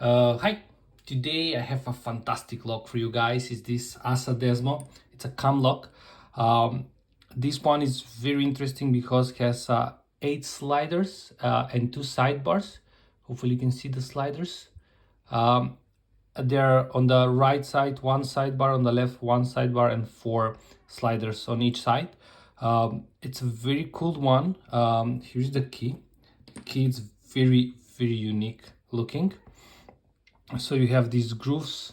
Hi, today I have a fantastic lock for you guys. It's this ASSA Desmo. It's a Camlock. Um, this one is very interesting because it has 8 sliders and 2 sidebars. Hopefully you can see the sliders. Um, they're on the right side, 1 sidebar, on the left, 1 sidebar, and 4 sliders on each side. It's a very cool one. Here's the key. The key is very unique looking. So you have these grooves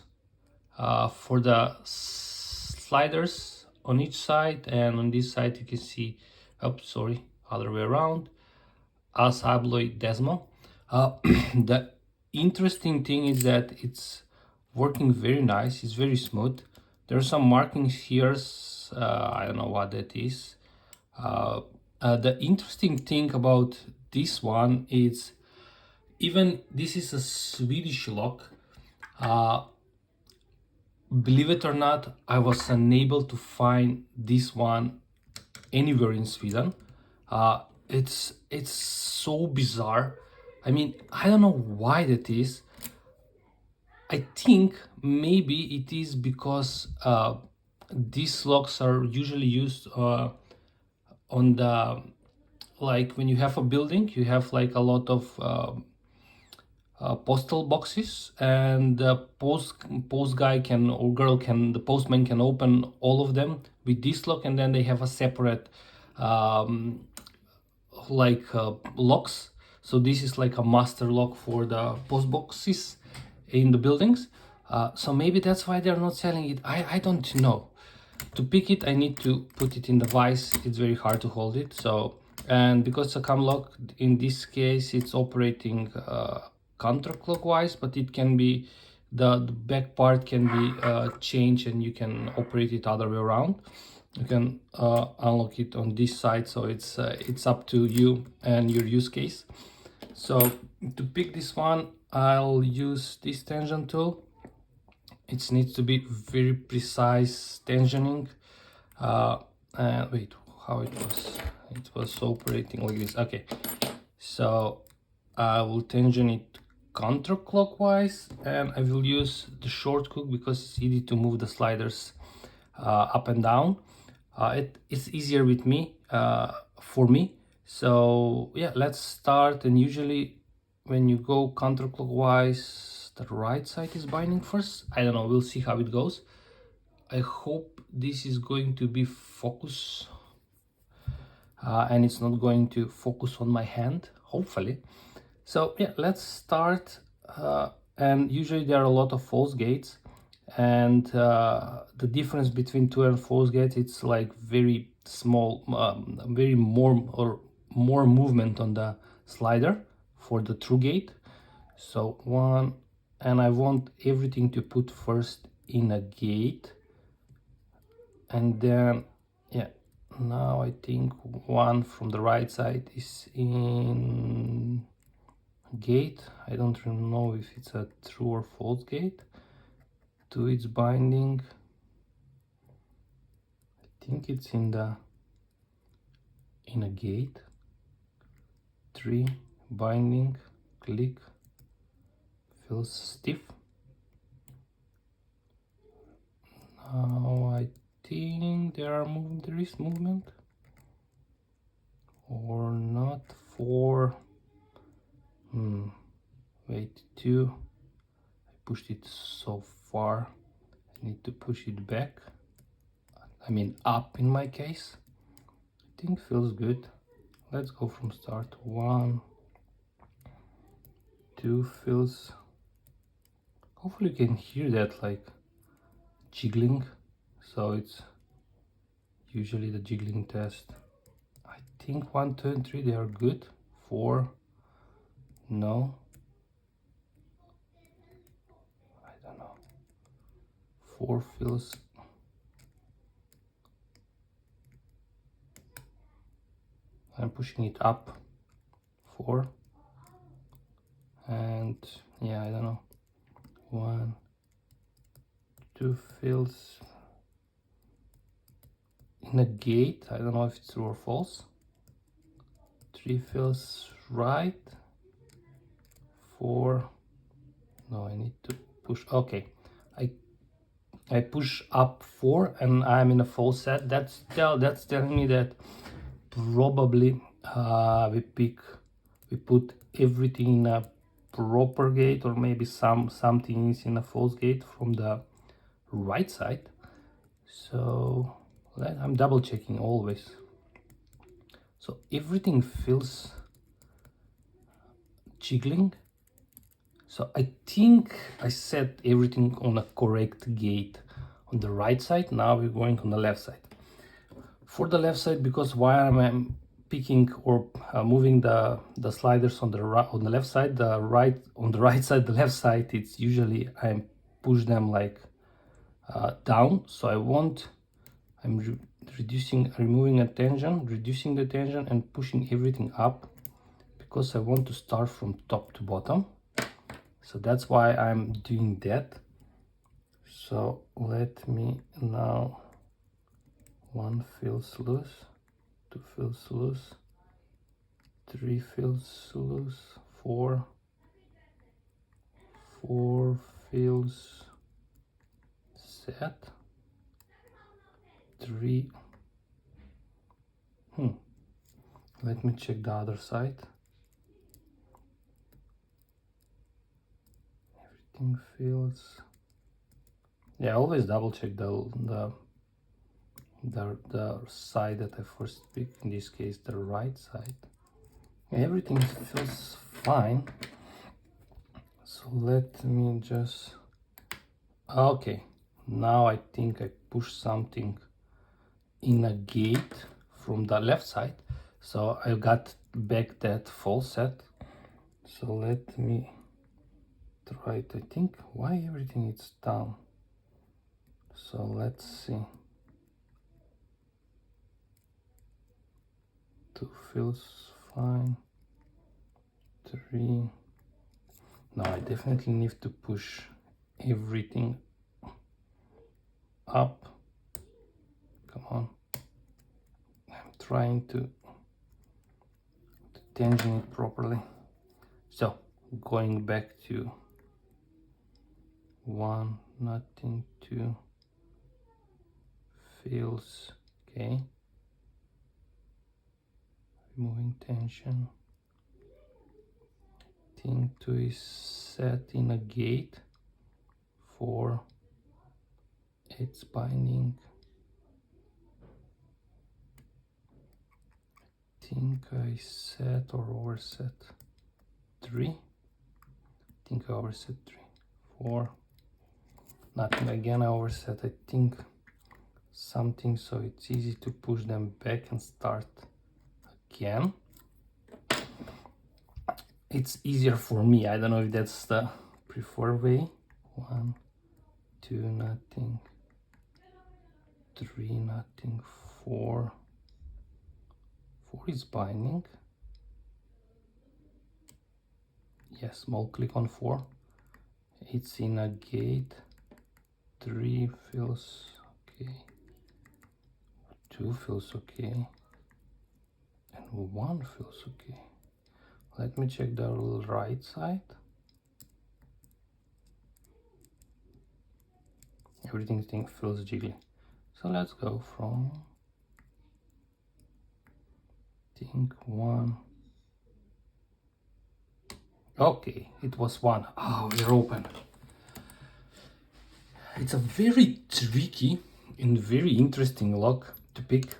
for the sliders on each side, and on this side you can see, oh sorry, other way around, as Abloy Desmo. The interesting thing is that it's working very nice, it's very smooth. There are some markings here, I don't know what that is. The interesting thing about this one is, even this is a Swedish lock, believe it or not, I was unable to find this one anywhere in Sweden. It's so bizarre. I mean, I don't know why that is. I think maybe it is because these locks are usually used on the, like when you have a building, you have like a lot of postal boxes, and the post guy can, or girl can, the postman can open all of them with this lock, and then they have a separate locks. So this is like a master lock for the post boxes in the buildings. So maybe that's why they're not selling it. I don't know. To pick it, I need to put it in the vise. It's very hard to hold it. So, and because it's a cam lock, in this case it's operating counterclockwise, but it can be, the back part can be changed, and you can operate it other way around. You can unlock it on this side, so it's up to you and your use case. So to pick this one, I'll use this tension tool. It needs to be very precise tensioning. And wait, how it was operating like this. Okay, so I will tension it counterclockwise, and I will use the short hook because it's easy to move the sliders up and down. It's easier with me, for me. So yeah, let's start. And usually when you go counterclockwise, the right side is binding first. I don't know, we'll see how it goes. I hope this is going to be focus, and it's not going to focus on my hand, hopefully. So yeah, let's start. And usually there are a lot of false gates, and the difference between 2 and false gates, it's like very small, very more movement on the slider for the true gate. So one, and I want everything to put first in a gate, and then yeah, now I think one from the right side is in gate. I don't know if it's a true or false gate. To its binding, I think it's in a gate. 3 binding, click, feels stiff. Now I think there is movement or not. 4, wait, 2, I pushed it so far, I need to push it back, I mean up in my case. I think feels good. Let's go from start. 1, 2 feels, hopefully you can hear that like jiggling. So it's usually the jiggling test. I think 1, 2 and 3 they are good. 4, no, I don't know. 4 feels, I'm pushing it up. 4, and yeah, I don't know. 1, 2 feels in a gate. I don't know if it's true or false. 3 feels right. 4, No, I need to push. Okay, I push up 4 and I'm in a full set. That's telling me that probably we put everything in a proper gate, or maybe something is in a false gate from the right side. So I'm double checking always. So everything feels jiggling. So I think I set everything on a correct gate on the right side. Now we're going on the left side. For the left side, because while I'm picking or moving the sliders on the left side, the right side, the left side, it's usually I push them like down. So I'm removing a tension, reducing the tension, and pushing everything up, because I want to start from top to bottom. So that's why I'm doing that. So let me now, 1 feels loose, 2 feels loose, 3 feels loose, 4 feels set, 3. Let me check the other side. Everything feels, yeah, always double check the side that I first picked, in this case the right side. Everything feels fine. So let me just, okay, now I think I push something in a gate from the left side, so I got back that full set. So let me try it. I think, why everything is down? So let's see. 2 feels fine, 3. No, I definitely need to push everything up. Come on. I'm trying to tension it properly. So going back to 1, nothing, 2 feels okay. Removing tension. I think 2 is set in a gate. 4, it's binding. I think I set or overset 3. I think I overset 3. 4, nothing again. I overset, I think, something, so it's easy to push them back and start again. It's easier for me. I don't know if that's the preferred way. 1, 2, nothing, 3, nothing, 4 is binding. Yes, small click on 4. It's in a gate. 3 feels okay. 2 feels okay. And 1 feels okay. Let me check the right side. Everything feels jiggly. So let's go from, I think, 1. Okay, it was 1. Oh, we're open. It's a very tricky and very interesting lock to pick.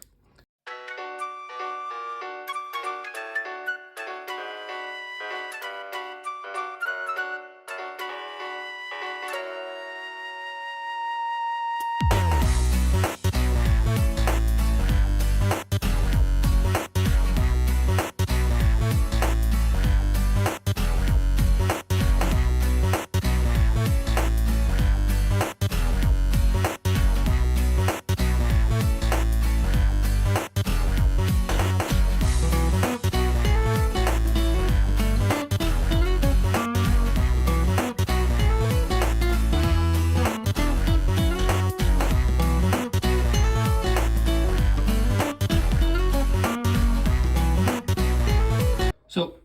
So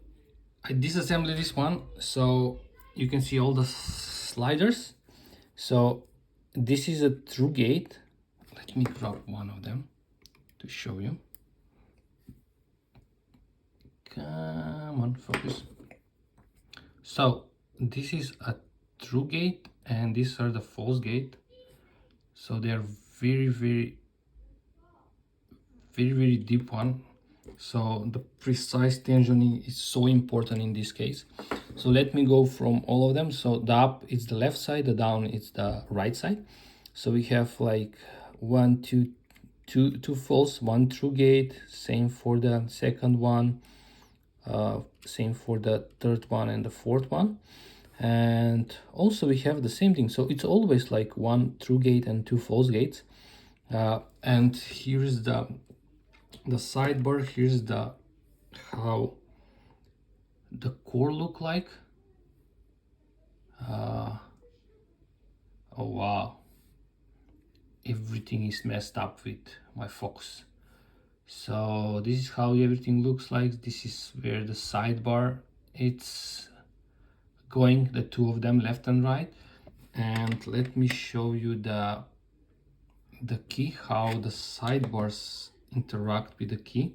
I disassembly this one. So you can see all the sliders. So this is a through gate. Let me grab one of them to show you. Come on, focus. So this is a through gate and these are the false gate. So they are very deep one. So the precise tensioning is so important in this case. So let me go from all of them. So the up is the left side, the down is the right side. So we have like two false, one through gate, same for the second one, same for the third one and the fourth one. And also we have the same thing, so it's always like one through gate and two false gates. And here's the sidebar. Here's the how the core look like. Oh wow, everything is messed up with my focus. So this is how everything looks like. This is where the sidebar it's going, the two of them left and right. And let me show you the key, how the sidebars interact with the key.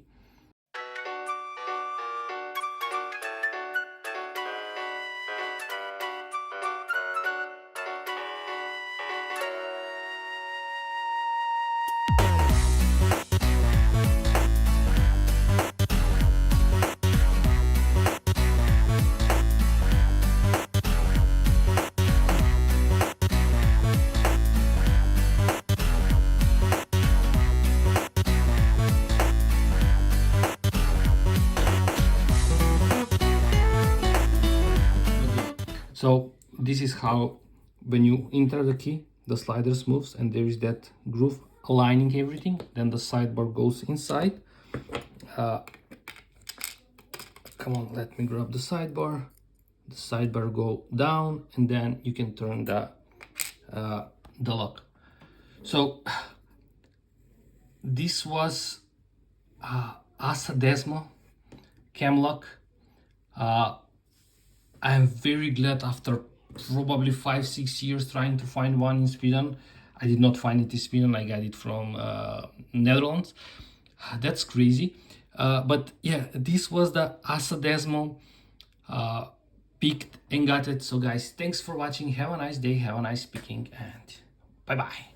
So this is how, when you enter the key, the sliders moves and there is that groove aligning everything. Then the sidebar goes inside. Come on, let me grab the sidebar. The sidebar go down and then you can turn the lock. So this was ASSA Desmo Camlock. I'm very glad after probably 5-6 years trying to find one in Sweden. I did not find it in Sweden. I got it from Netherlands. That's crazy. But yeah, this was the ASSA Desmo picked and got it. So guys, thanks for watching. Have a nice day. Have a nice picking and bye bye.